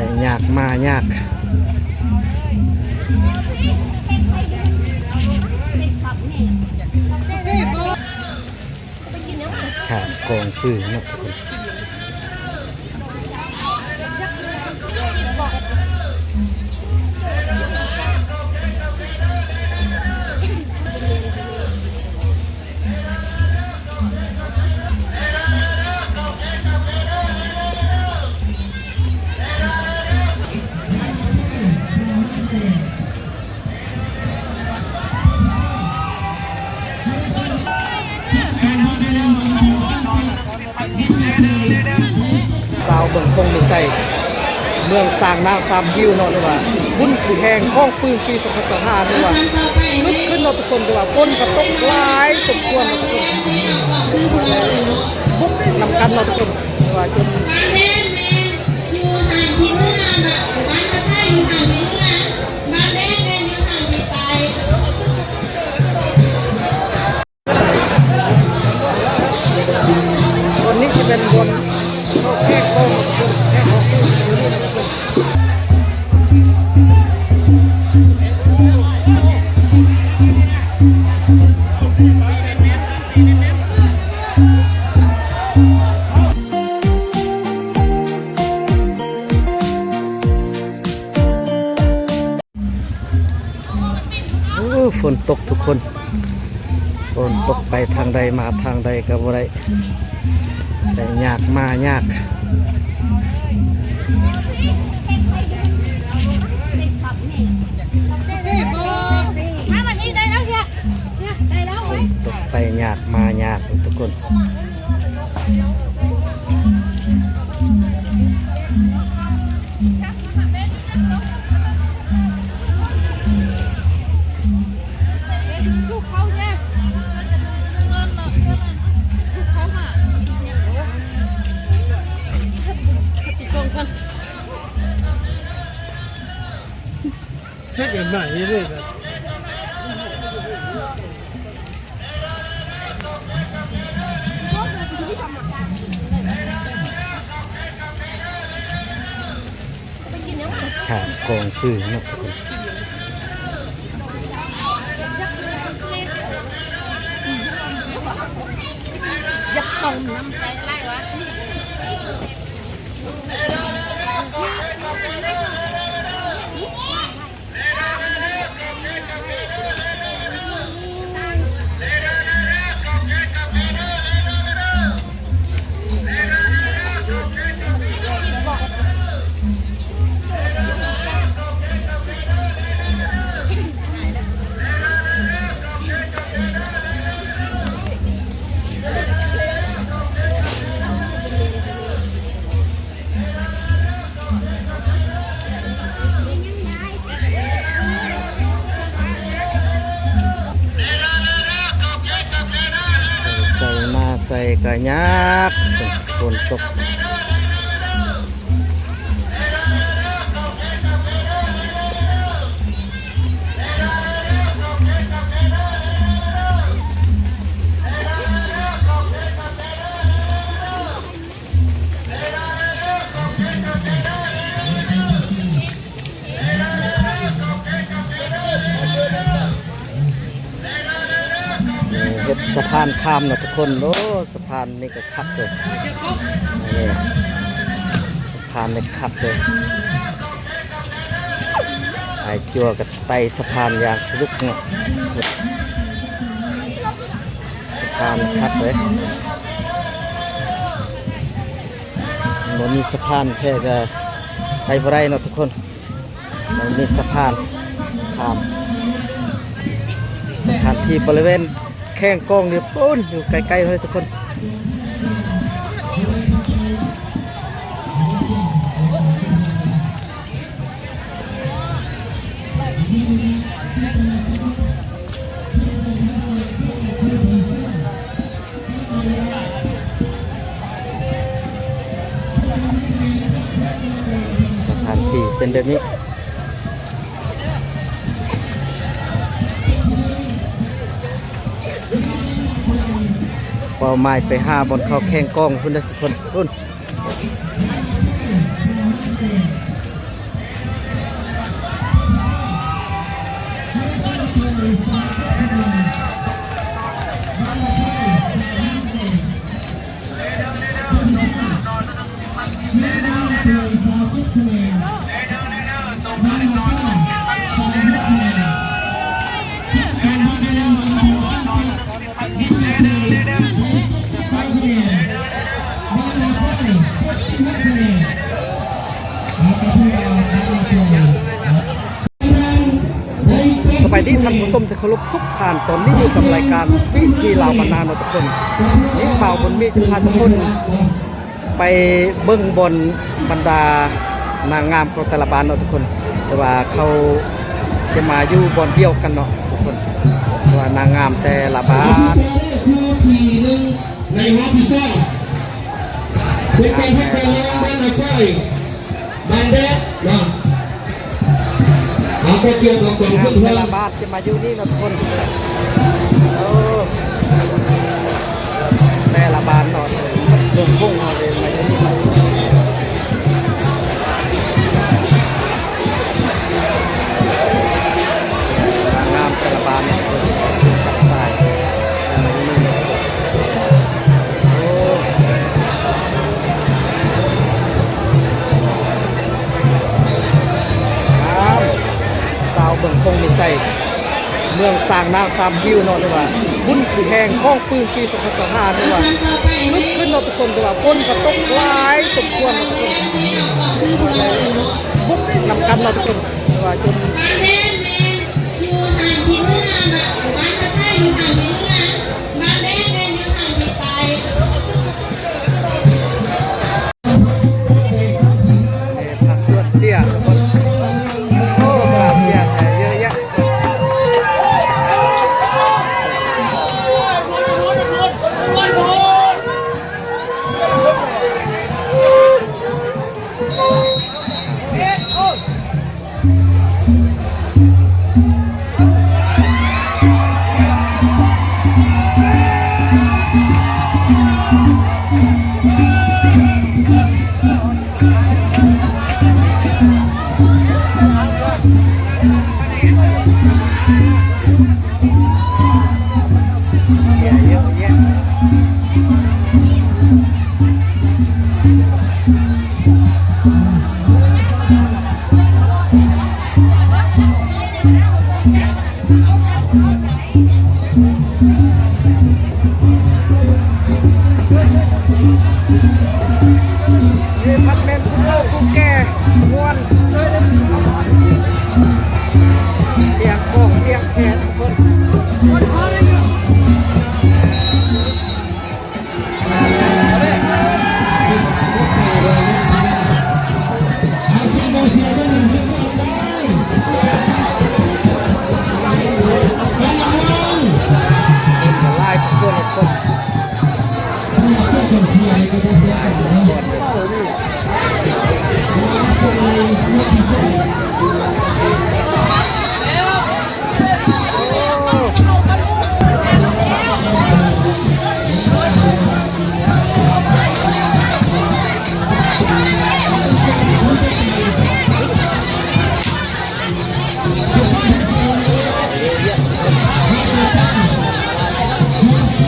แต่ยากมายากขาดกองฟืนนะทุกคนสาวเบิ่งคงไม่ใส่เมืองสร้างน้ำสามฮิวเนาะหรือว่าบุญขุนแหงห้องปืนปี2025หรือว่าลึกขึ้นเนาะทุกคนหรือว่าฝนก็ตกหลายสมควรเนาะทุกคนบุกนำกันเนาะทุกคนหรือว่าจนอยู่ห่างที่เมื่อแบบอยู่บ้านก็ใช่อยู่ห่างที่เมื่อบ้านแรกแม่อยู่ห่างที่ไตวันนี้จะเป็นบนแค่โค้งแค่โค้งฝนตกทุกคนฝนตกไปทางใดมาทางใดก็บ่ได้แต่ยากมายากตกไปยากมายากทุกคนเช็คกันใหม่เลยครับขาดกองฟืนนะทุกคนยักษ์ตรงน้ำไปไล่วะใส่มาใส่กระยากฝนตกเฮ็ดสะพานข้ามเนาะทุกคนโอ้สะพานนี่ก็คับเลยนี่สะพานนี่คับเลยไอ้จั่วกับไต่สะพานอย่างสนุกเนาะสะพานคับเลยมันมีสะพานแค่ก็ไปบ่ได้เนาะทุกคนมันมีสะพานข้ามสถานที่บริเวณแข้งกองเนี่ยปุ้นอยู่ไกลๆเลยทุกคนสถานที่เป็นแบบนี้เป้าหมายไป5บนเขาแข่งกองคุณทุกคนคุณ สบายดีท่านผู้ชมที่เคารพทุกท่านตอนนี้อยู่กับรายการวิธีลาวบรรณาทุกคนนี่บ่าวบนมีจะพาทุกคนไปเบิ้งบนบรรดานางงามของแต่ละบ้านเนาะทุกคนแต่ว่าเขาจะมาอยู่บนเดียวกันเนาะทุกคนแต่ว่านางงามแต่ละบ้านในวัดพิซซ่าเป็นบ้านในค่อยบ้านเด็กนะเอาไปเกี่ยวกับคนทุกคน แต่ละบ้านจะมาอยู่นี่เนาะทุกคนโอ้แต่ละบ้านเนาะเรื่องพุ่งเอาเลยมาอยู่นี่นางงามแต่ละบ้านเนาะทุกคนไปมาอยู่นี่โอ้สาวเบิ่งคงมีใส่เมืองสร้างน้ำ3วิวเนาะด้วยว่าบุญคือแห่งห้องปืนปี2025ด้วยว่าลุกขึ้นเนาะทุกคนด้วยว่าฝนก็ตกหลายสมควรเนาะทุกคนบุกนำกันเนาะทุกคนด้วยว่าจน บ้านแม่อยู่ห่างที่เนื้อแบบบ้านกระไทยอยู่ห่างที่เนื้อบ้านแม่อยู่ห่างที่ไต ผักสวนเสียทุกคนโอ้ผักเสียแต่เยอะแยะเสียเยอะแยะนี่พัดเป็นผู้เฒ่าผู้แก่ม่วนเสียงกองเสียงแขนทุกคนมันพอเลยอยู่ไล่ทุกคนทุกคน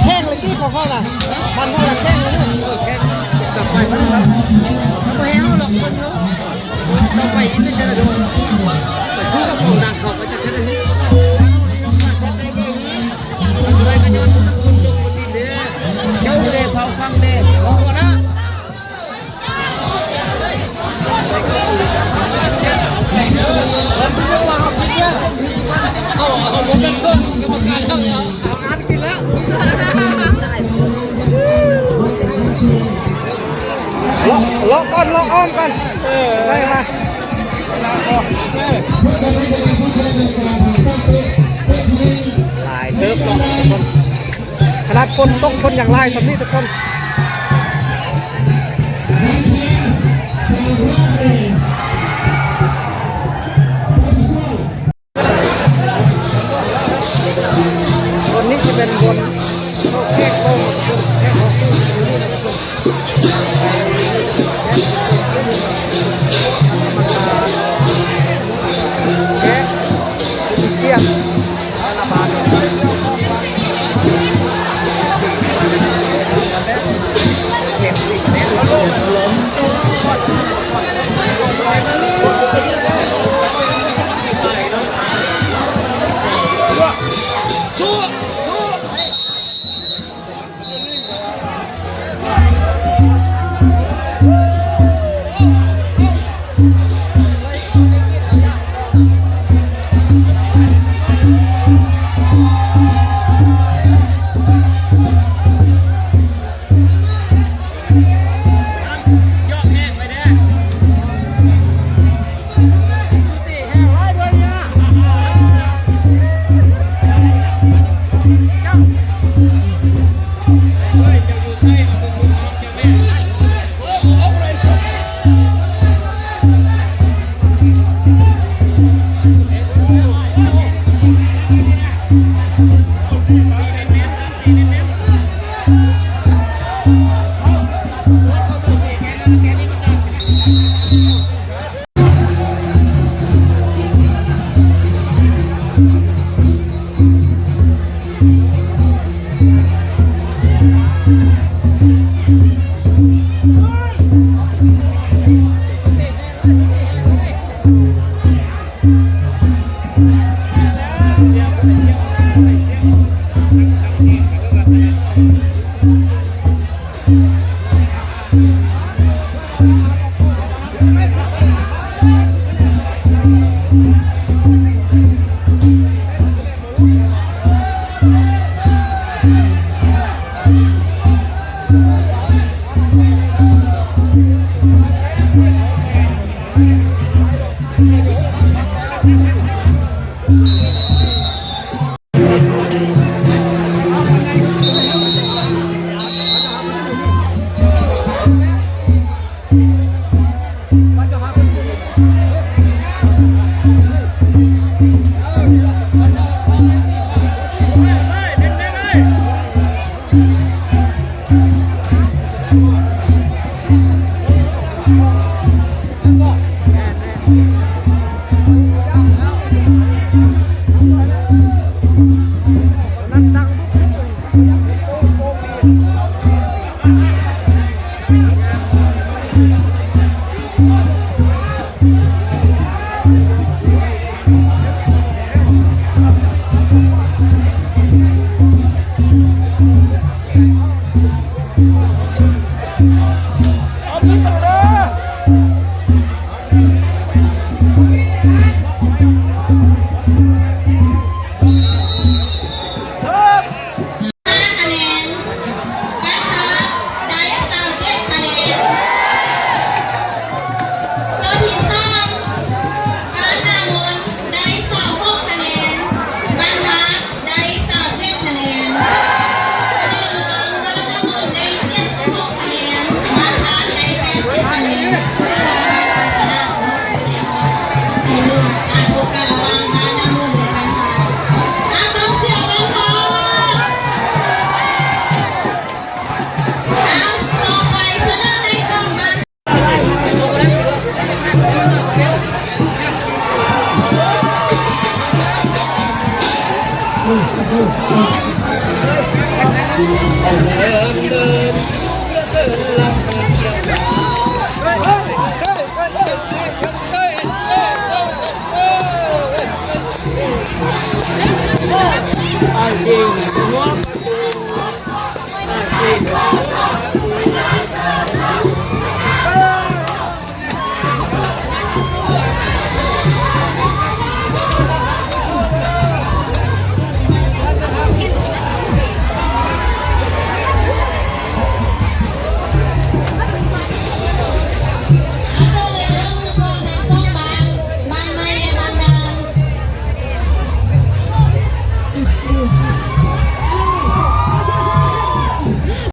แข้งเลยที่ของเขาน่ะมันเขาน่ะแข้งเลยนู่นแข้งดับไฟมันแล้วมันไม่แห้งหรอกมันเนาะต่อไปอีกไม่จะได้ดูแต่ชู้กับกองดังเขาก็จะแค่นี้มันอะไรกันย้อนซุ่มจงมันดีเด้เจ้าเด้ฟังฟังเด้บอกว่านะเอาผมเป็นเพื่อนกรรมการเขาเอางานกินแล้วล็อกอ้อมกันไปมาลายเติบล็อกทุกคนขนาดคนตกคนอย่างลายสำนีทุกคนวันนี้จะเป็นบนแค่โค้งแค่โค้งแค่เกียร์ระบาดเข็มอีกเม็ดล้ม คะแนนบ้านพักได้27คะแนนตัวที่สองบ้านนามนได้26คะแนนบ้านพักได้27คะแนนคะแนนรวมบ้านนามนได้76คะแนนบ้านพักได้80คะแนนที่ว่าบ้านพักชนะเนาะแสดงว่าอย่าลืมการพบกันระหว่างบ้านนามนและบ้านพักต้องเสียบ้านพัก เอาต่อไปเสนอให้กองบัญ Ai, quem?